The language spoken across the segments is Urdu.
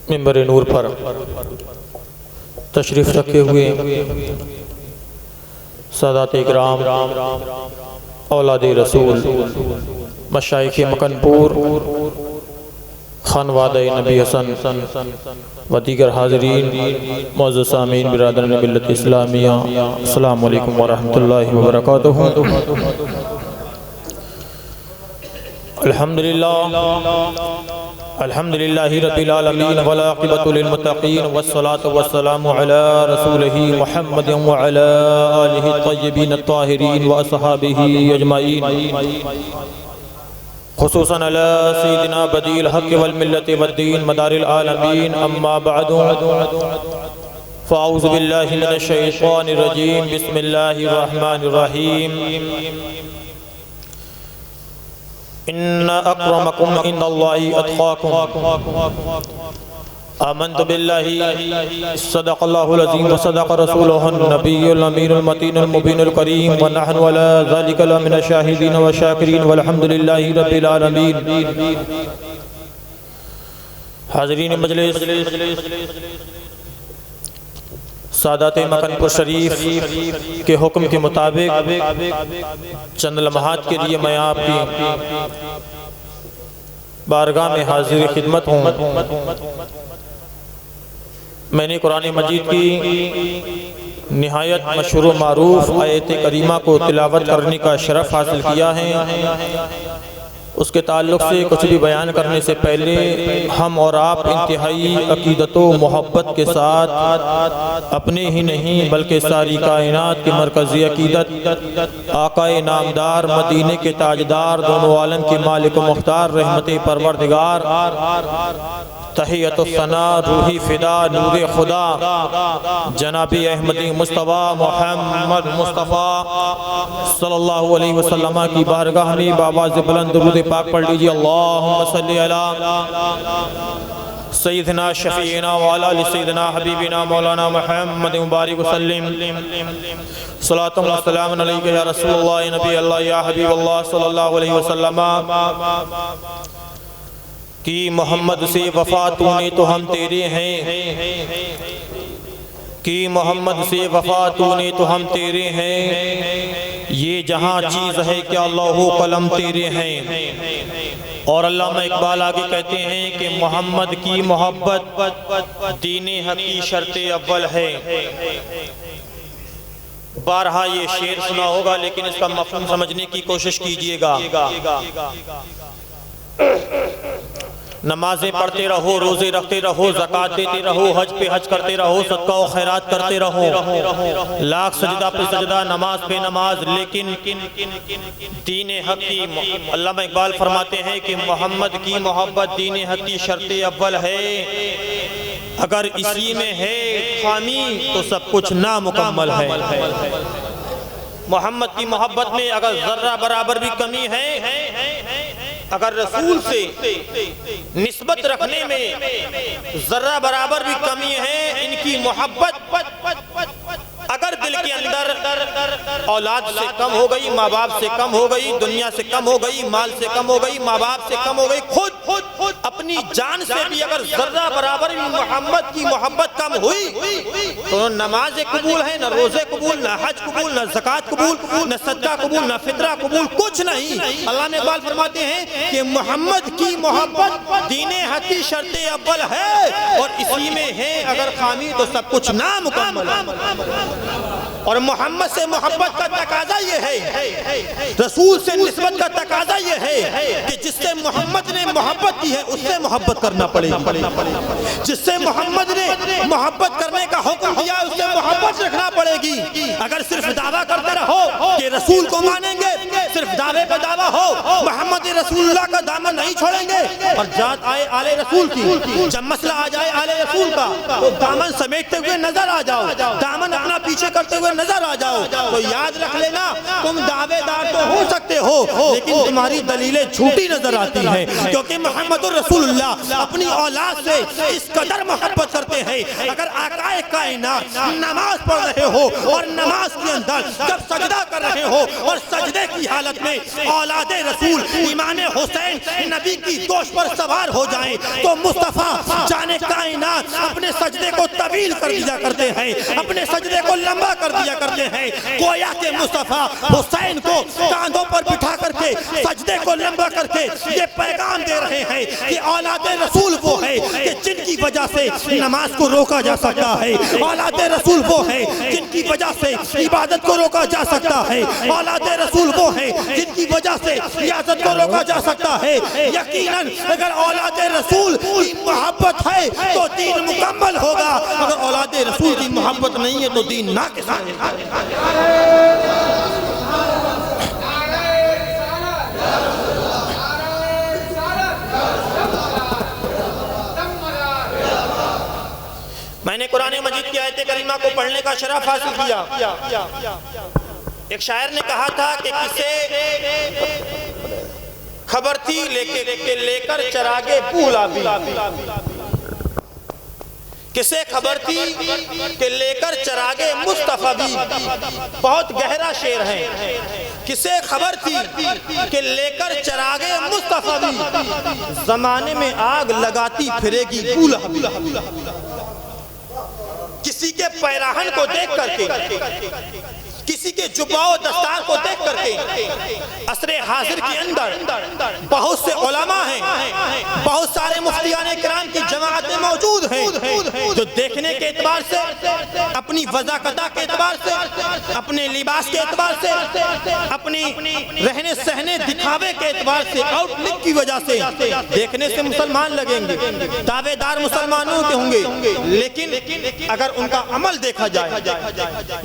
منبر نور پر تشریف رکھے ہوئے سادات اکرام، اولاد رسول، مشائخ مکن پور، خانوادہ نبی حسن و دیگر حاضرین، معزز سامعین، برادران ملت اسلامیہ، السلام علیکم ورحمۃ اللہ وبرکاتہ۔ الحمدللہ رب العالمین والعاقبۃ للمتقین والصلاة والسلام علی رسولہ محمد وعلی آلہ الطیبین الطاہرین واصحابہ اجمعین، خصوصاً علی سیدنا بدیع الحق والملت والدین مدار العالمین، اما بعد فاعوذ باللہ من الشیطان الرجیم، بسم اللہ الرحمن الرحیم۔ ان اکرمکم عند اللہ اتقاکم، آمنت باللہ، صدق اللہ العظیم وصدق رسولہ النبی الامین المتین المبین الکریم، ونحن علی ذلک لمن الشاہدین والشاکرین والحمدللہ رب العالمین۔ حاضرین مجلس، سادات مکن پور شریف کے حکم کے مطابق چند لمحات کے لیے میں آپ کی بارگاہ میں حاضر خدمت ہوں۔ میں نے قرآن مجید کی نہایت مشہور و معروف آیت کریمہ کو تلاوت کرنے کا شرف حاصل کیا ہے۔ اس کے تعلق سے کچھ بھی بیان کرنے سے پہلے ہم اور آپ انتہائی عقیدت و محبت کے ساتھ اپنے ہی نہیں بلکہ ساری کائنات کی مرکزی عقیدت آقا نامدار، مدینے کے تاجدار، دونوں عالم کے مالک و مختار، رحمت پروردگار، تحیت الثناء، روحی فدا، نور خدا، جناب احمدی مصطفیٰ محمد مصطفیٰ صلی اللہ علیہ وسلم کی بارگاہ میں بآواز بلند درود پاک پڑھ لیجئے۔ اللہم صلی علی سیدنا شفیعنا وعلی سیدنا حبیبنا مولانا محمد مبارک وسلم، صلاۃ و سلام علیکہ یا رسول اللہ، نبی اللہ، یا حبیب اللہ صلی اللہ علیہ وسلم۔ کی محمد سے وفا تو نے تو ہم تیرے ہیں، کی محمد سے وفا تو نے تو ہم تیرے ہیں، یہ جہاں چیز ہے کہ اللہ و قلم تیرے ہیں۔ اور علامہ اقبال آگے کہتے ہیں کہ محمد کی محبت دین حق کی شرط اول ہے۔ بارہا یہ شعر سنا ہوگا لیکن اس کا مفہوم سمجھنے کی کوشش کیجئے گا۔ نمازیں پڑھتے رہو، روزے رکھتے رہو، زکوٰۃ دیتے رہو، حج پہ حج کرتے رہو، صدقہ و خیرات کرتے رہو، لاکھ سجدہ پہ سجدہ، نماز پہ نماز، لیکن دین حق کی، علامہ اقبال فرماتے ہیں کہ محمد کی محبت دین حق کی شرط اول ہے۔ اگر اسی میں ہے خامی تو سب کچھ نامکمل ہے۔ محمد کی محبت میں اگر ذرہ برابر بھی کمی ہے، اگر رسول سے نسبت رکھنے میں ذرہ برابر بھی کمی ہے، ان کی محبت اگر دل کے اندر اولاد سے کم ہو گئی، ماں باپ سے کم ہو گئی، دنیا سے کم ہو گئی، مال سے کم ہو گئی، ماں باپ سے کم ہو گئی، خود اپنی جان سے بھی اگر ذرہ برابر بھی محمد کی محبت کم ہوئی تو نماز قبول ہے، نہ روزے قبول، نہ حج قبول، نہ زکوٰۃ قبول، نہ صدقہ قبول، نہ فطرہ قبول، کچھ نہیں۔ اللہ نے اقبال فرماتے ہیں کہ محمد کی محبت دین حق کی شرط اول ہے، اور اسی میں ہے اگر خامی تو سب کچھ نامکمل ہے۔ اور محمد سے محبت کا تقاضا یہ ہے، رسول سے نسبت کا تقاضا یہ ہے کہ جس سے محمد نے محبت کی ہے اس سے محبت کرنا پڑے گی، جس سے محمد نے محبت کرنے کا حکم دیا اس سے محبت رکھنا پڑے گی۔ اگر صرف دعویٰ کرتے رہو کہ رسول کو مانیں گے، صرف دعوے پہ دعویٰ ہو، محمد رسول اللہ کا دامن نہیں چھوڑیں گے، اور جات آئے آل رسول کی، جب مسئلہ آ جائے آل رسول کا تو دامن سمیٹتے ہوئے نظر آ جاؤ، دامن اپنا پیچھے کرتے ہوئے نظر آ جاؤ تو یاد رکھ لینا تم دعوے دار تو ہو سکتے ہو لیکن تمہاری دلیلیں جھوٹی نظر آتی ہیں، کیونکہ محمد رسول اللہ اپنی اولاد سے اس قدر محبت کرتے ہیں۔ اگر آقا کائنات نماز پڑھ رہے ہو اور نماز کے اندر جب سجدہ کر رہے ہو اور سجدے کی حالت میں اولاد رسول امام حسین نبی کی دوش پر سوار ہو جائیں تو مصطفیٰ جان کائنات اپنے سجدے کو طویل کر دیا کرتے ہیں، اپنے سجدے کو لمبا کر دیا کرتے ہیں، گویا کہ مصطفیٰ حسین کو کاندھوں پر بٹھا کر کے سجدے کو لمبا کر کے یہ پیغام دے رہے ہیں کہ اولاد رسول وہ ہے کہ جن کی وجہ سے نماز کو روکا جا سکتا ہے، اولاد رسول وہ ہے جن کی وجہ سے عبادت کو روکا جا سکتا ہے، اولاد رسول وہ ہے جن کی وجہ سے ریاضت کو روکا جا سکتا ہے۔ یقیناً اگر اولاد رسول کی محبت ہے تو دین مکمل ہوگا، اگر اولاد رسول کی محبت نہیں ہے تو دین ناقص ہے۔ میں نے قرآن مجید کی آیت کریمہ کو پڑھنے کا شرف حاصل کیا۔ ایک شاعر نے کہا تھا کہ کسے خبر تھی لے کر چراغے پھولا بھی، کسے خبر تھی کہ لے کر چراغے مصطفیٰ بھی، بہت گہرا شعر ہے۔ کسے خبر تھی کہ لے کر چراغے مصطفیٰ بھی، زمانے میں آگ لگاتی پھرے گی بھولا بھی۔ کسی کے پیراہن کو دیکھ کر کے، کسی کے جبہ و دستار کو دیکھ کر کے عصر حاضر کے اندر بہت سے علماء ہیں، بہت سارے مفتیان کرام کی جماعتیں موجود ہیں جو دیکھنے کے اعتبار سے، اپنی وضاقتہ کے اعتبار سے، اپنے لباس کے اعتبار سے، اپنی رہنے سہنے دکھاوے کے اعتبار سے، آؤٹ لک کی وجہ سے دیکھنے سے مسلمان لگیں گے، دعوے دار مسلمانوں کے ہوں گے، لیکن اگر ان کا عمل دیکھا جائے،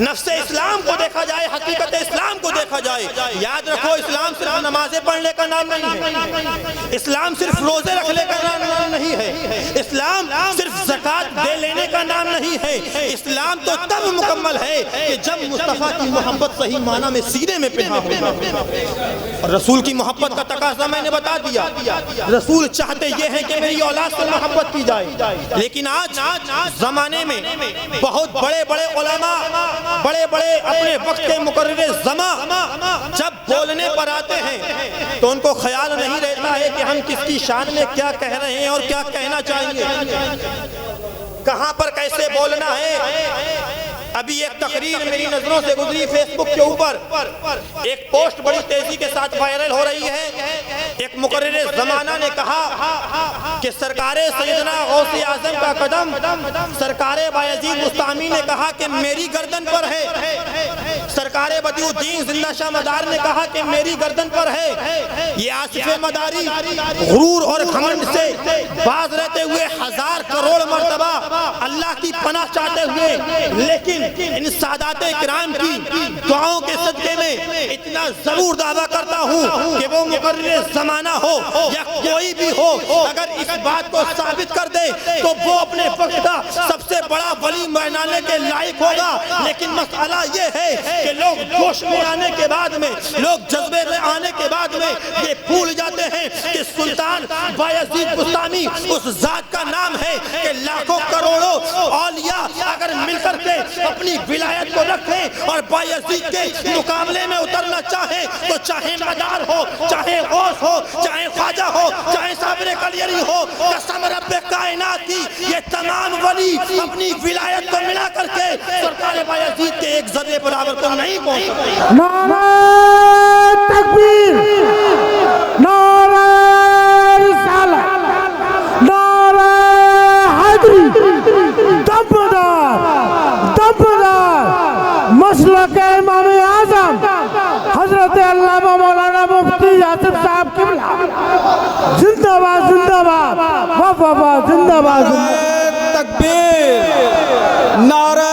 نفس اسلام کو دیکھا جائے، حقیقت اسلام کو دیکھا جائے، یاد رکھو اسلام صرف نمازیں پڑھنے کا نام نہیں ہے، اسلام صرف روزے رکھنے کا نام نہیں ہے، اسلام صرف زکوٰۃ دے لینے کا نام نہیں ہے، اسلام تو تب مکمل ہے کہ جب مصطفیٰ کی محبت صحیح معنی میں سینے میں پنہاں ہو۔ اور رسول کی محبت کا تقاضا میں نے بتا دیا، رسول چاہتے یہ ہیں کہ میری اولاد سے محبت کی جائے، لیکن آج زمانے میں بہت بڑے بڑے علماء، بڑے بڑے اپنے وقت کے مقرر زمان جب بولنے پر آتے ہیں تو ان کو خیال نہیں رہتا ہے کہ ہم کس کی شان میں کیا کہہ رہے ہیں اور کیا کہنا چاہیے، کہاں پر کیسے بولنا ہے۔ ابھی ایک تقریر میری نظروں سے گزری فیس بک کے اوپر، ایک پوسٹ بڑی تیزی کے ساتھ وائرل ہو رہی ہے۔ ایک مقرر زمانہ نے کہا کہ سرکار سیدنا غوث اعظم کا قدم سرکار بایزید بستامی نے کہا کہ میری گردن پر ہے، سرکار بدیع الدین زندہ شاہ مدار نے کہا کہ میری گردن پر ہے۔ یہ آصف مداری غرور اور گھمنڈ سے باز رہتے ہوئے 1000 کروڑ مرتبہ اللہ کی پناہ چاہتے ہوئے، لیکن ان سادات کرام کی دعاؤں کے صدقے میں اتنا ضرور دعویٰ کرتا ہوں کہ وہ مقرر زمانہ ہو یا کوئی بھی ہو، اگر اس بات کو ثابت کر دے تو وہ اپنے وقت کا سب سے بڑا ولی معنانے کے لائق ہوگا۔ لیکن مسئلہ یہ ہے کہ لوگ جوش میں آنے کے بعد میں، لوگ جذبے میں آنے کے بعد میں یہ بھول جاتے ہیں کہ سلطان بایزید بستامی اس ذات کا نام ہے کہ لاکھوں کروڑوں اولیاء اگر مل کر کے اپنی ولایت کو رکھیں اور بایزید کے مقابلے میں اترنا چاہیں تو چاہے مدار ہو، چاہے غوث ہو، چاہے خواجہ ہو، چاہے صابر کلیری ہو، قسم رب کائنات کی یہ تمام ولی اپنی ولایت کو ملا کر کے سرکار بایزید کے ایک ذرے برابر کو نہیں پہنچ سکتے۔ نعرہ تکبیر، نعرہ رسالت، نعرہ حیدری، مسلک امام اعظم حضرت علامہ مولانا مفتی یاسر صاحب قبلہ زندہ باد، زندہ باد، وفا زندہ باد۔ تکبیر، نعرہ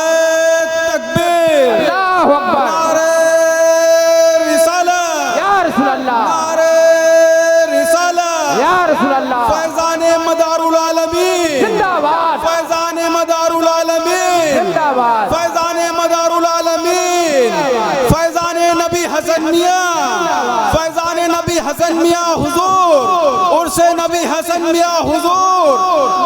تکبیر، اللہ اکبر، نعرہ رسالت، یا رسول اللہ، نعرہ رسالت، یا رسول اللہ، فیضان مدار العالمین، زندہ باد، فیضان مدار العالمین، زندہ باد، فیضان مدار العالمین۔ حسن میاں فیضان نبی حسن میاں حضور عرس نبی حسن میاں حضور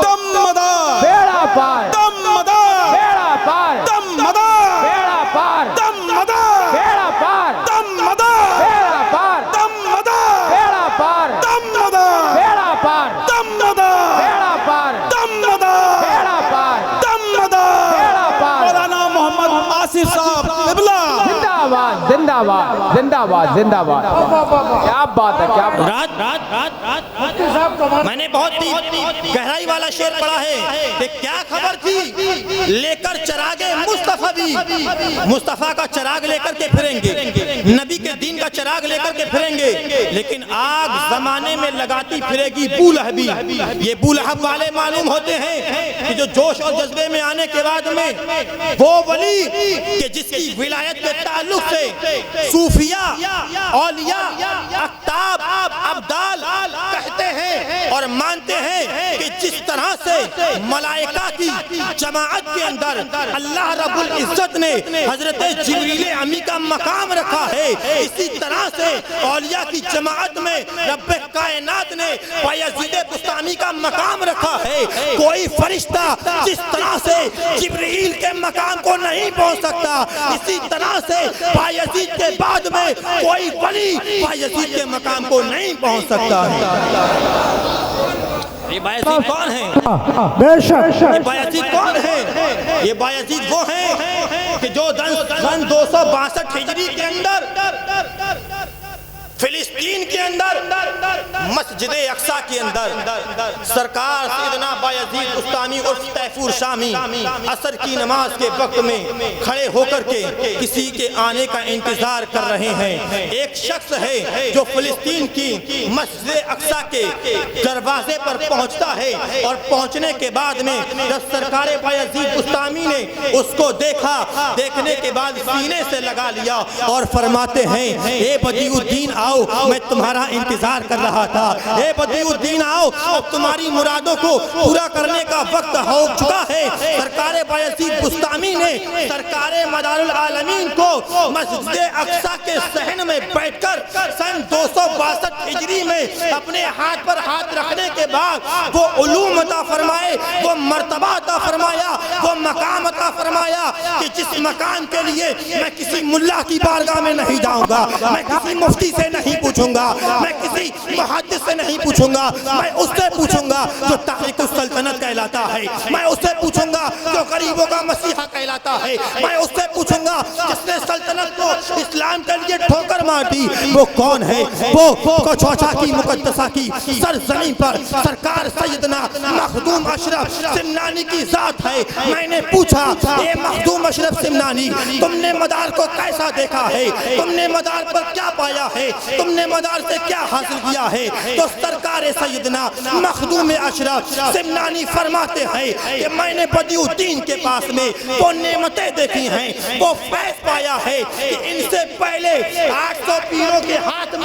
دم مدار بیڑا پار دم مدار بیڑا پار دم مدار بیڑا پار دم مدار بیڑا پار دم مدار بیڑا پار دم مدار بیڑا پار دم مدار بیڑا پار دم مدار بیڑا پار دم مدار بیڑا پار دم مدار بیڑا پار مولانا محمد آصف صاحب قبلہ زندہ آباد زندہ آباد زندہ آباد زندہ آباد کیا بات ہے کیا بات میں نے بہت گہرائی والا شعر پڑھا ہے کہ کیا خبر تھی لے کر چراغ مصطفیٰ بھی مصطفیٰ کا چراغ لے کر کے پھریں گے نبی کے دین کا چراغ لے کر کے پھریں گے لیکن آگ زمانے میں لگاتی پھرے گی بو لہبی یہ بو لہب والے معلوم ہوتے ہیں کہ جو جوش اور جذبے میں آنے کے بعد میں وہ ولی کہ جس کی ولایت کے تعلق سے صوفیاء اولیاء اقطاب ابدال کہتے ہیں اور مانتے ہیں کہ جس طرح سے ملائکہ کی جماعت کے اندر اللہ رب العزت نے حضرت جبریل امی کا مقام رکھا ہے اسی طرح سے اولیاء کی جماعت میں رب کائنات نے بایزید بستامی کا مقام رکھا ہے کوئی فرشتہ جس طرح سے جبریل کے مقام کو نہیں پہنچ سکتا اسی طرح سے بایزید کے بعد میں کوئی ولی بایزید کے مقام کو نہیں پہنچ سکتا ہے یہ بایزید کون ہیں بے شک یہ بایزید کون ہیں یہ بایزید وہ ہیں کہ جو سن 262 ہجری کے اندر فلسطین کے اندر مسجد اقصی کے اندر سرکار سیدنا بایزید بستامی اور تیفور شامی عصر کی نماز کے وقت میں کھڑے ہو کر کے کسی کے آنے کا انتظار کر رہے ہیں ایک شخص ہے جو فلسطین کی مسجد اقصی کے دروازے پر پہنچتا ہے اور پہنچنے کے بعد میں جب سرکار بایزید بستامی نے اس کو دیکھا دیکھنے کے بعد سینے سے لگا لیا اور فرماتے ہیں اے بدیع الدین آؤ میں تمہارا انتظار کر رہا تھا اے بدیع الدین آؤ اب تمہاری مرادوں کو پورا کرنے کا وقت ہو چکا ہے سرکار بایزید بستامی نے سرکار مدار العالمین کو مسجد اقصی کے صحن میں بیٹھ کر سن 262 ہجری میں اپنے ہاتھ پر ہاتھ رکھنے کے بعد وہ علوم عطا فرمائے وہ مرتبہ عطا فرمایا وہ مقام عطا فرمایا کہ جس مقام کے لیے میں کسی ملا کی بارگاہ میں نہیں جاؤں گا میں کسی مفتی سے نہیں پوچھوں گا میں کسی محدث سے نہیں پوچھوں گا میں اس سے پوچھوں گا جو تحریک السلطنت کہلاتا ہے میں اس سے پوچھوں گا جو غریبوں کا مسیحا کہلاتا ہے میں اس سے پوچھوں گا جس نے سلطنت کو اسلام کے لیے ٹھوکر مار دی وہ کون ہے وہ کوچوچا کی مقدسہ کی سرزمین پر سرکار سیدنا مخدوم اشرف سمنانی کی ذات ہے میں نے پوچھا اے مخدوم اشرف سمنانی تم نے مدار کو کیسا دیکھا ہے تم نے مدار پر کیا پایا ہے تم نے مدار سے کیا حاصل کیا ہے تو سرکار سیدنا مخدوم اشرف سمنانی فرماتے ہیں کہ میں نے بدیع الدین کے پاس میں وہ نعمتیں دیکھی ہیں وہ فیض پایا ہے کہ ان سے پہلے 800 پیروں کے ہاتھ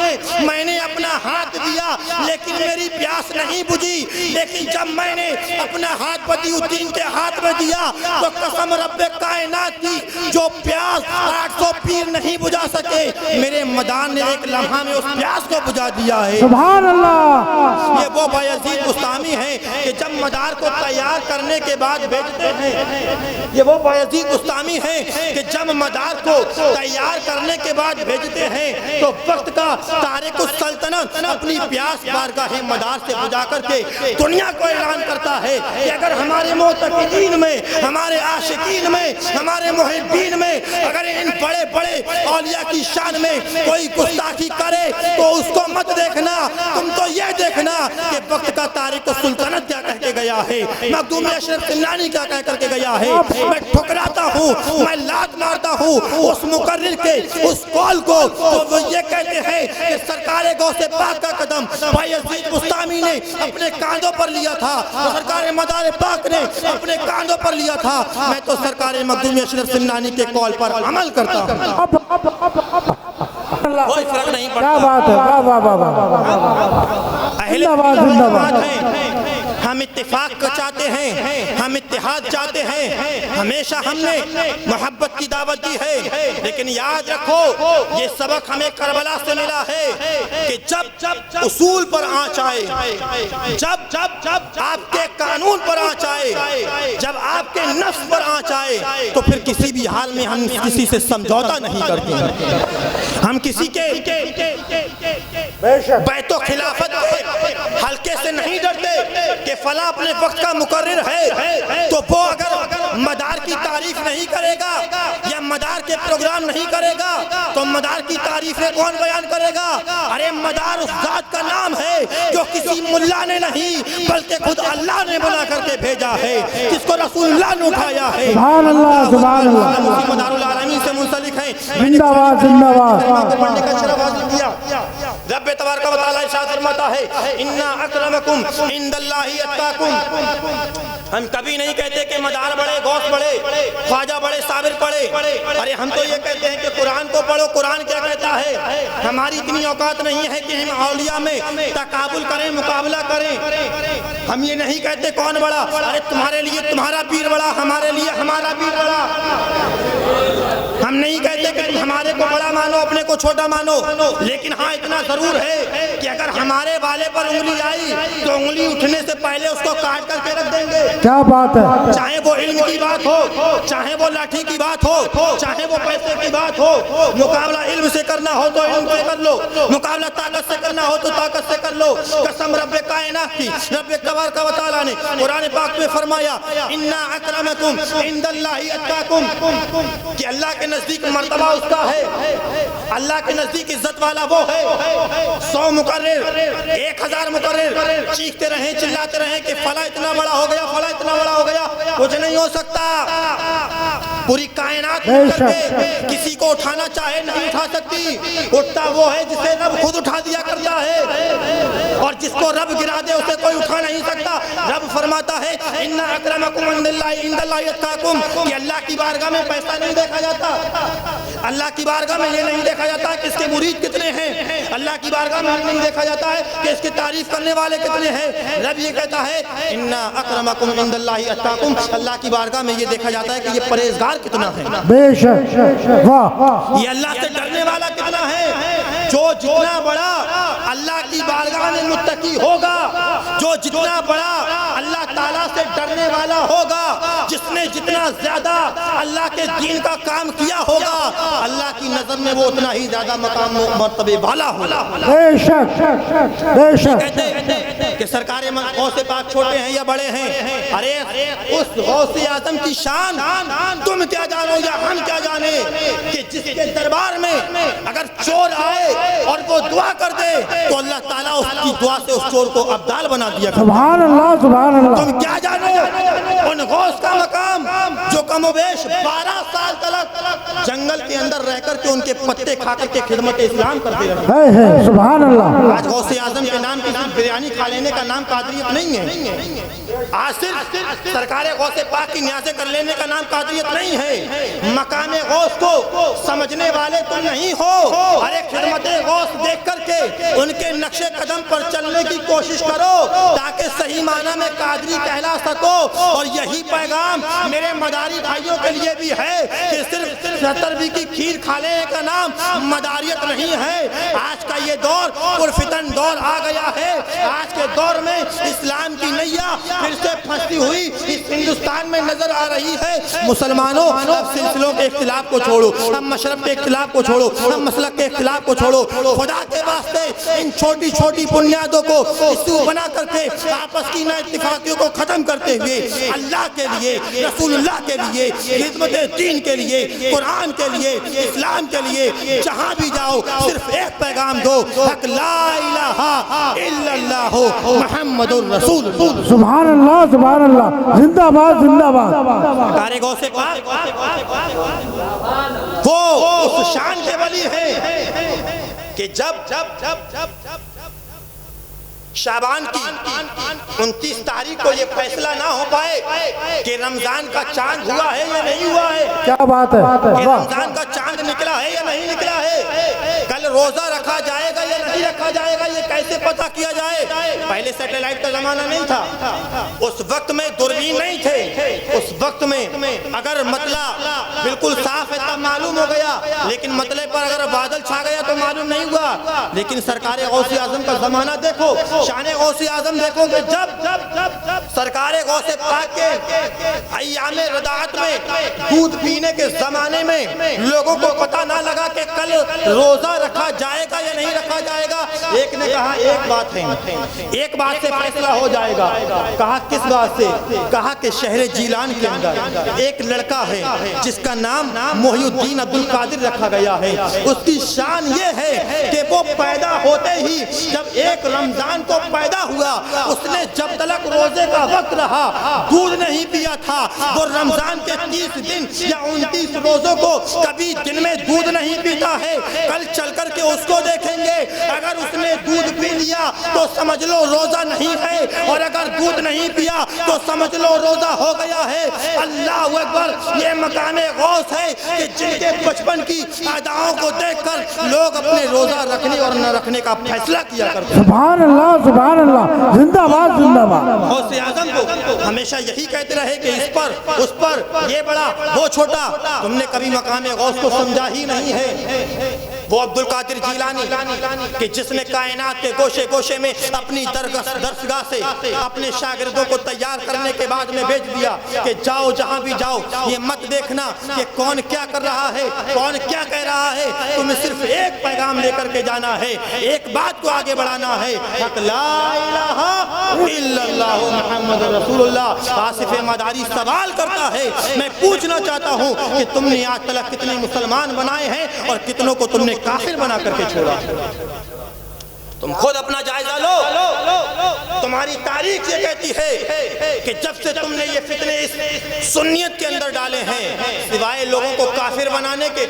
میں نے اپنا ہاتھ دیا لیکن میری پیاس نہیں بجھی لیکن جب میں نے اپنا ہاتھ بدیع الدین کے ہاتھ میں دیا تو قسم رب کائنات کی جو پیاس 800 پیر نہیں بجھا سکے میرے مدار نے ایک لمحہ میں اس پیاس کو بجھا دیا ہے سبحان اللہ یہ وہ بایزید بستامی ہیں کہ جب مدار کو تیار کرنے کے بعد بھیجتے ہیں یہ وہ بایزید بستامی ہیں کہ جب مدار کو تیار کرنے کے بعد بھیجتے ہیں تو وقت کا تارک السلطنت اپنی پیاس بارگاہ مدار سے بجھا کر کے دنیا کو اعلان کرتا ہے کہ اگر ہمارے معتقدین میں ہمارے عاشقین میں ہمارے محبین میں اگر ان بڑے بڑے اولیاء کی شان میں کوئی گستاخی کرے تو اس کو مت دیکھنا تم تو یہ دیکھنا کہ وقت کا تارک السلطنت کیا کہہ کے گیا ہے مخدوم اشرف سمنانی کیا کہہ کر کے گیا ہے میں ٹھکراتا ہوں میں لات مارتا ہوں اس مقرر کے اس قول کو تو وہ یہ کہتے ہیں کہ سرکار غوث پاک کا قدم بایزید بستامی نے اپنے کاندھوں پر لیا تھا سرکار مدار پاک نے اپنے کاندھوں پر لیا تھا میں تو سرکار مخدوم اشرف سمنانی کے قول پر عمل کرتا ہوں کوئی فرق نہیں پڑتا کیا بات ہے واہ واہ واہ واہ اہل زندہ باد ہیں ہم ہم اتفاق کو چاہتے ہیں، ہم اتحاد چاہتے ہیں، ہمیشہ ہم نے محبت کی دعوت دی ہے، لیکن یاد رکھو یہ سبق ہمیں کربلا سے ملا ہے کہ جب اصول پر آنچ آئے، جب آپ کے قانون پر آنچ آئے، جب آپ کے نفس پر آنچ آئے، تو پھر کسی بھی حال میں ہم کسی سے سمجھوتا نہیں کرتے ہیں، ہم کسی کے بیت و خلافت کے حلقے سے نہیں ڈرتے کہ فلاں اپنے وقت کا مقرر ہے تو وہ اگر مدار کی تعریف نہیں کرے گا یا مدار کے پروگرام نہیں کرے گا تو مدار کی تعریفیں کون بیان کرے گا؟ ارے مدار اس ذات کا نام ہے جو کسی ملا نے نہیں بلکہ خود اللہ نے بنا کر کے بھیجا ہے، جس کو رسول اللہ نے اٹھایا ہے۔ سبحان اللہ سبحان اللہ، مدار العالمین سے منسلک ہیں، زندہ باد زندہ باد۔ پڑھنے کا شرف حاصل کیا۔ رب تبارک و تعالی ارشاد فرماتا ہے انا اکرمکم عند اللہ اتقاکم۔ ہم کبھی نہیں کہتے کہ مدار بڑے، غوث بڑے، خواجہ بڑے، صابر بڑے، ارے ہم تو یہ کہتے ہیں کہ قرآن کو پڑھو، قرآن کیا کہتا ہے۔ ہماری اتنی اوقات نہیں ہے کہ ہم اولیاء میں تقابل کریں، مقابلہ کریں۔ ہم یہ نہیں کہتے کون بڑا، ارے تمہارے لیے تمہارا پیر بڑا، ہمارے لیے ہمارا پیر بڑا۔ ہم نہیں کہتے کہ تم ہمارے کو بڑا مانو، اپنے کو چھوٹا مانو، لیکن ہاں اتنا ضرور ہے کہ اگر ہمارے والے پر انگلی آئی تو انگلی اٹھنے سے پہلے اس کو کاٹ کر کے رکھ دیں گے۔ کیا بات ہے، چاہے وہ علم کی بات ہو، چاہے وہ لاٹھی کی بات ہو، چاہے وہ پیسے کی بات ہو۔ مقابلہ علم سے کرنا ہو تو علم سے کر لو، مقابلہ طاقت سے کرنا ہو تو طاقت سے کر لو۔ قسم رب کائنات کی، رب تبارک و تعالی نے قرآن پاک میں فرمایا انا اکرمکم عند اللہ اتقاکم، کہ اللہ کے نزدیک مرتبہ اس کا ہے، اللہ کے نزدیک عزت والا وہ ہے۔ 100 مقرر، 1000 مقرر چیختے رہیں، چلاتے رہیں کہ فلاں اتنا بڑا ہو گیا، فلاں اتنا بڑا ہو گیا، کچھ نہیں ہو سکتا۔ پوری کائنات مل کر کے کسی کو اٹھانا چاہے نہیں اٹھا سکتی، اٹھتا وہ ہے جسے رب خود اٹھا دیا کرتا ہے، اور جس کو رب گرا دے اسے کوئی اٹھا نہیں سکتا۔ رب فرماتا ہے انا اکرمکم عند اللہ اتقاکم، کہ اللہ کی بارگاہ میں پیسہ نہیں دیکھا جاتا، اللہ کی بارگاہ میں یہ نہیں دیکھا جاتا کہ اس کے مرید کتنے ہیں، اللہ کی بارگاہ میں نہیں دیکھا جاتا ہے کہ اس کی تعریف کرنے والے کتنے ہیں۔ رب یہ کہتا ہے انا اکرمکم عند اللہ اتقاکم، اللہ کی بارگاہ میں یہ دیکھا جاتا ہے کہ یہ پرہیزگار کتنا ہے، بے شک، واہ، یہ اللہ سے ڈرنے والا کتنا ہے۔ جو جتنا بڑا اللہ کی بارگاہ میں متقی ہوگا، جو جتنا بڑا اللہ تعالیٰ سے ڈرنے والا ہوگا، جس نے جتنا زیادہ اللہ کے دین کا کام کیا ہوگا، اللہ کی نظر میں وہ اتنا ہی زیادہ مقام و مرتبے والا ہوگا۔ بے شک بے شک۔ کہتے ہیں کہ سرکار غوث پاک چھوٹے ہیں یا بڑے ہیں، ارے اس غوث اعظم کی شان تم کیا جانو یا ہم کیا جانے، کہ جس کے دربار میں اگر چور آئے اور وہ دعا کر دے تو اللہ تعالیٰ اس کی دعا سے اس چور کو ابدال بنا دیا کرتا ہے۔ سبحان اللہ سبحان اللہ۔ تم کیا جانو ان غوث کا مقام جو کم و بیش 12 سال تک جنگل کے اندر رہ کر کے ان کے پتے کھا کر کے خدمت اسلام کرتے رہے۔ ہے سبحان اللہ۔ آج غوث اعظم کے نام کی بریانی کھا لینے کا نام قادریت نہیں ہے، آج صرف سرکار غوث پاک کی نیازیں کر لینے کا نام قادریت نہیں ہے۔ مقام غوث کو سمجھنے والے تم نہیں ہو، ارے خدمت غوث دیکھ کر کے ان کے نقش قدم پر چلنے کی کوشش کرو تاکہ صحیح معنی میں قادری کہلا سکو۔ اور یہی پیغام میرے مداری بھائیوں کے لیے بھی ہے کہ صرف 70 کی کھیر کھا لینے کا نام مداریت نہیں ہے۔ آج کا یہ دور پرفتن دور آ گیا ہے، آج کے دور میں اسلام کی نیا پھر سے پھنسی ہوئی اس ہندوستان میں نظر آ رہی ہے۔ مسلمانوں اب سلسلوں کے اختلاف کو چھوڑو، اب مشرب کے اختلاف کو چھوڑو، اب مسلک کے اختلاف کو چھوڑو، خدا کے واسطے ان چھوٹی چھوٹی بنیادوں کو اسو بنا کر کے آپس کی نا اتفاقیوں کو ختم کرتے ہوئے اللہ کے لیے، رسول اللہ کے لیے، خدمت دین کے لیے، قرآن کے لیے، اسلام کے لیے جہاں بھی جاؤ صرف ایک پیغام دو، حق لا الہ الا اللہ محمد الرسول اللہ۔ سبحان اللہ سبحان اللہ، زندہ باد زندہ باد۔ سرکار غوث پاک وہ اس شان کے ولی ہیں کہ جب شعبان کی 29 تاریخ کو یہ فیصلہ نہ ہو پائے کہ رمضان کا چاند ہوا ہے یا نہیں ہوا ہے، کیا بات ہے، کہ رمضان کا چاند نکلا ہے یا نہیں نکلا ہے، کل روزہ رکھا جائے گا یا نہیں نہیں رکھا جائے گا، یہ کیسے پتہ کیا جائے؟ پہلے سیٹلائٹ کا زمانہ نہیں تھا، اس وقت میں دوربین نہیں تھے، اس وقت میں اگر مطلع بالکل صاف ہے تب معلوم ہو گیا، لیکن مطلع پر اگر بادل چھا گیا تو معلوم نہیں ہوا۔ لیکن سرکار غوث اعظم کا زمانہ دیکھو، شان غوث اعظم دیکھو کہ جب سرکار غوث پاک کے ایام رضاعت میں دودھ پینے کے زمانے میں لوگوں کو پتہ نہ لگا کہ کل روزہ رکھا جائے گا یا نہیں رکھا جائے گا، ایک نے کہا ایک بات ہے، ایک بات سے فیصلہ ہو جائے گا۔ کہا کس بات سے؟ کہا کہ شہر جیلان کے اندر ایک لڑکا ہے جس کا نام محی الدین عبد القادر رکھا گیا ہے، اس کی شان یہ ہے کہ وہ پیدا ہوتے ہی جب ایک رمضان کو پیدا ہوا، اس نے جب تلک روزے کا وقت رہا دودھ نہیں پیا تھا، وہ رمضان کے 30 دن یا 29 روزوں کو کبھی دن میں دودھ نہیں پیتا ہے۔ کل چل کر کے اس کو دیکھیں گے، اگر اس نے دودھ پی لیا تو سمجھ لو روزہ نہیں ہے، اور اگر دودھ نہیں پیا تو سمجھ لو روزہ ہو گیا ہے۔ اللہ اکبر، یہ مقام غوث ہے کہ جن کے بچپن کی اداؤں کو دیکھ کر لوگ اپنے روزہ رکھنے اور نہ رکھنے کا فیصلہ کیا کرتے ہیں۔ سبحان اللہ، سبحان اللہ، زندہ باد، زندہ باد۔ غوث اعظم کو ہمیشہ یہی کہتے رہے کہ اس پر اس پر، یہ بڑا وہ چھوٹا، تم نے کبھی مقام غوث کو سمجھا ہی نہیں ہے۔ وہ عبد القادر جیلانی کہ جس نے کائنات کے گوشے گوشے میں اپنی درسگاہ سے اپنے شاگردوں کو تیار کرنے کے بعد میں بھیج دیا کہ جاؤ جہاں بھی جاؤ یہ مت دیکھنا کہ کون کیا کر رہا ہے، کون کیا کہہ رہا ہے، تمہیں صرف ایک پیغام لے کر کے جانا ہے، ایک بات کو آگے بڑھانا ہے، حق لا الہ الا اللہ محمد رسول اللہ۔ آصف مداری سوال کرتا ہے، میں پوچھنا چاہتا ہوں کہ تم نے آج تک کتنے مسلمان بنائے ہیں اور کتنوں کو تم نے کافر بنا کر کے چھوڑا؟ تم خود اپنا جائزہ لو۔ تمہاری تاریخ یہ کہتی ہے کہ جب سے تم نے یہ فتنے اس سنیت کے اندر ڈالے ہیں، سوائے لوگوں کو کافر بنانے کے،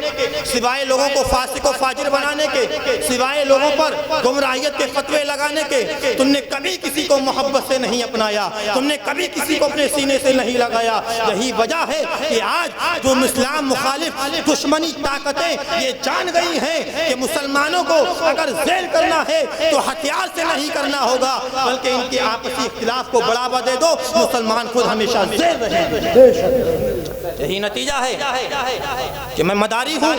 سوائے لوگوں کو فاسق و فاجر بنانے کے، سوائے لوگوں پر گمراہیت کے فتوے لگانے کے، تم نے کبھی کسی کو محبت سے نہیں اپنایا، تم نے کبھی کسی کو اپنے سینے سے نہیں لگایا۔ یہی وجہ ہے کہ آج جو اسلام مخالف دشمنی طاقتیں یہ جان گئی ہیں کہ مسلمانوں کو اگر ذیل کرنا ہے تو ہتھیار سے نہیں کرنا ہوگا، بلکہ ان کے آپسی اختلاف کو بڑھاوا دے دو، مسلمان خود ہمیشہ ذیل رہیں گے۔ یہی نتیجہ ہے کہ میں مداری ہوں،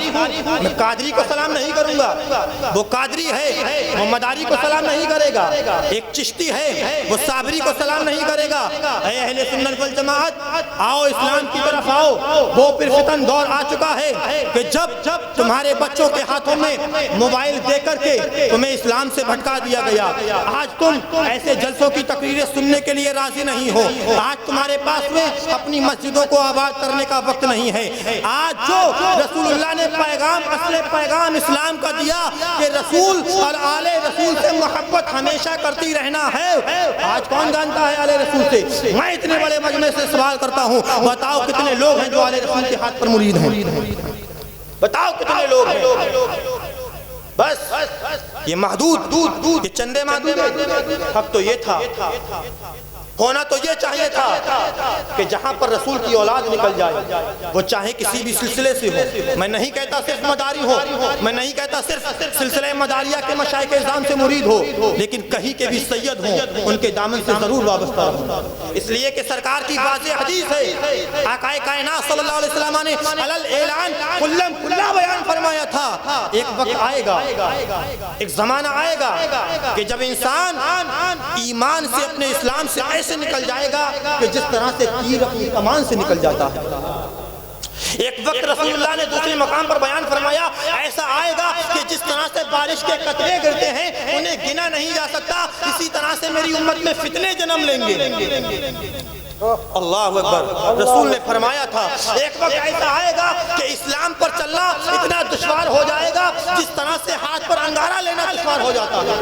میں قادری کو سلام نہیں کروں گا، وہ قادری ہے وہ مداری کو سلام نہیں کرے گا، ایک چشتی ہے وہ صابری کو سلام نہیں کرے گا۔ اے اہل سنت والجماعت، آؤ اسلام کی طرف آؤ۔ وہ پھر فتن دور آ چکا ہے کہ جب تمہارے بچوں کے ہاتھوں میں موبائل دے کر کے تمہیں اسلام سے بھٹکا دیا گیا، آج تم ایسے جلسوں کی تقریریں سننے کے لیے راضی نہیں ہو، آج تمہارے پاس میں اپنی مسجدوں کو آباد کرنے کا وقت نہیں ہے۔ آج جو رسول اللہ نے پیغام، اصل پیغام اسلام کا دیا کہ رسول اور آل رسول سے محبت ہمیشہ کرتی رہنا ہے، آج کون جانتا ہے آل رسول سے؟ میں اتنے بڑے مجمع سے سوال کرتا ہوں، بتاؤ کتنے لوگ ہیں جو آل رسول کے ہاتھ پر مرید ہیں؟ بتاؤ کتنے لوگ ہیں؟ بس یہ محدود، یہ چندے محدود ہیں۔ حق تو یہ تھا، ہونا تو یہ چاہیے تھا کہ جہاں پر رسول کی اولاد نکل جائے، وہ چاہے کسی بھی سلسلے سے ہو۔ میں نہیں کہتا صرف مداری ہو، میں نہیں کہتا صرف سلسلہ مداریہ کے مشائخ اعظام سے مرید ہو، لیکن کہیں کے بھی سید ہوں، ان کے دامن سے ضرور وابستہ ہوں۔ اس لیے کہ سرکار کی واضح حدیث ہے، آقا کائنات صلی اللہ علیہ وسلم نے علل اعلان کلم کلا بیان فرمایا تھا، ایک وقت آئے گا، ایک زمانہ آئے گا کہ جب انسان ایمان سے، اپنے اسلام سے ایسے نکل جائے گا کہ جس طرح سے تیر اپنی کمان سے نکل جاتا ہے۔ ایک وقت رسول اللہ نے دوسرے مقام پر بیان فرمایا، ایسا آئے گا کہ جس طرح سے بارش کے قطرے گرتے ہیں انہیں گنا نہیں جا سکتا، اسی طرح سے میری امت میں فتنے جنم لیں گے۔ اللہ اکبر، رسول نے فرمایا تھا ایک وقت ایسا آئے گا کہ اسلام پر چلنا اتنا دشوار ہو جائے گا جس طرح سے ہاتھ پر انگارہ لینا دشوار ہو جاتا ہے۔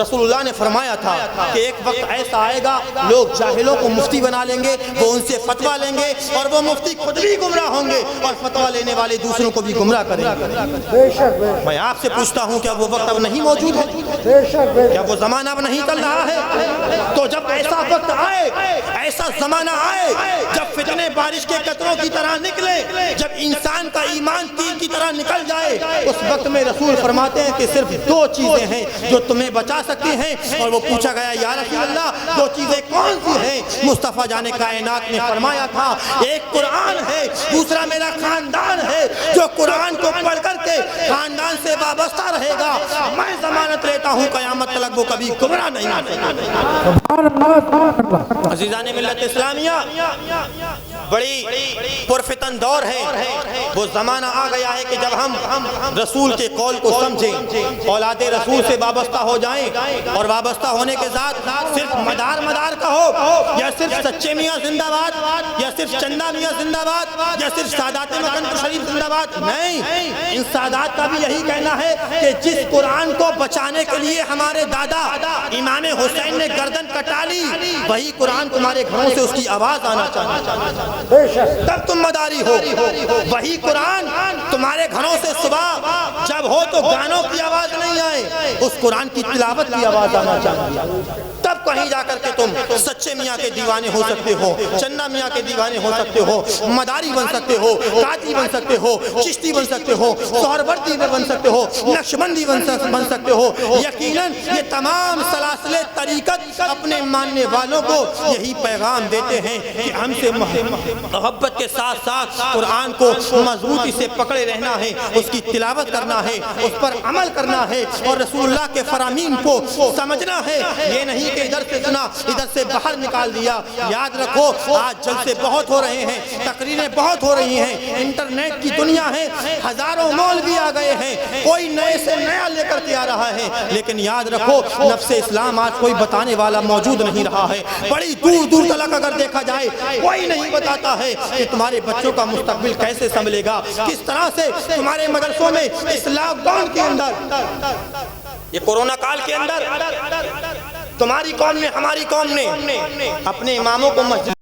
رسول اللہ نے فرمایا تھا کہ ایک وقت ایسا آئے گا لوگ جاہلوں کو مفتی بنا لیں گے, وہ ان سے فتویٰ لیں گے اور وہ مفتی خود بھی گمراہ ہوں گے اور فتویٰ لینے والے دوسروں کو بھی گمراہ کریں گے. میں آپ سے پوچھتا ہوں کیا وہ وقت اب نہیں موجود ہے؟ کیا وہ زمانہ اب نہیں چل رہا ہے؟ تو جب ایسا وقت آئے, ایسا زمانہ آئے جب فتنے بارش کے قطروں کی طرح نکلے, جب انسان کا ایمان تیر کی طرح نکل جائے, اس وقت میں رسول فرماتے ہیں کہ صرف دو چیزیں ہیں جو تمہیں بچا سکتی ہیں. اور وہ پوچھا گیا یا رسول اللہ دو چیزیں کون سی ہیں؟ مصطفیٰ جان کائنات نے فرمایا تھا ایک قرآن ہے, دوسرا میرا خاندان ہے. جو قرآن کو پڑھ کر کے خاندان سے وابستہ رہے گا میں ضمانت لیتا ہوں قیامت تک وہ کبھی گمراہ نہیں ہو سکے. عزیزان ملت اسلامیہ, بڑی پرفتن دور ہے. وہ زمانہ آ گیا ہے کہ جب ہم رسول کے قول کو سمجھیں, اولاد رسول سے وابستہ ہو جائیں, اور وابستہ ہونے کے ساتھ صرف مدار کا ہو, یا صرف سچے میاں زندہ باد, یا صرف چندہ میاں زندہ باد, یا صرف سادات مکن شریف زندہ باد. نہیں, ان سادات کا بھی یہی کہنا ہے کہ جس قرآن کو بچانے کے لیے ہمارے دادا امام حسین نے گردن کٹا لی, وہی قرآن تمہارے گھروں سے اس کی آواز آنا چاہیے تب تم مداری ہو. وہی قرآن تمہارے گھروں سے صبح جب ہو تو گانوں کی آواز نہیں آئے, اس قرآن کی تلاوت کی آواز آنا چاہیے. تب کہیں جا کر کے تم سچے میاں کے دیوانے ہو سکتے ہو, چندہ میاں کے دیوانے ہو سکتے ہو, مداری بن سکتے ہو, قادری بن سکتے ہو, چشتی بن سکتے ہو, سہروردی بن سکتے ہو, نقشبندی بن سکتے ہو. یقیناً یہ تمام سلاسل طریقت اپنے ماننے والوں کو یہی پیغام دیتے ہیں کہ ہم سے محبت کے ساتھ ساتھ قرآن کو مضبوطی سے پکڑے رہنا ہے, اس کی تلاوت کرنا ہے, اس پر عمل کرنا ہے, اور رسول اللہ کے فرامین کو سمجھنا ہے. یہ نہیں کہ ادھر سے سنا ادھر سے باہر نکال دیا. یاد رکھو آج جلسے بہت ہو رہے ہیں, تقریریں بہت ہو رہی ہیں, انٹرنیٹ کی دنیا ہے, ہزاروں مولوی آ گئے ہیں, کوئی نئے سے نیا لے کر کے آ رہا ہے, لیکن یاد رکھو نفس اسلام آج کوئی بتانے والا موجود نہیں رہا ہے. بڑی دور دور تک اگر دیکھا جائے کوئی نہیں بتاتا ہے کہ تمہارے بچوں کا مستقبل کیسے سنبھلے گا, کس طرح سے تمہارے مدرسوں میں اس لاک ڈاؤن کے اندر, یہ کورونا کال کے اندر تمہاری قوم نے, ہماری قوم نے اپنے اماموں کو مسجد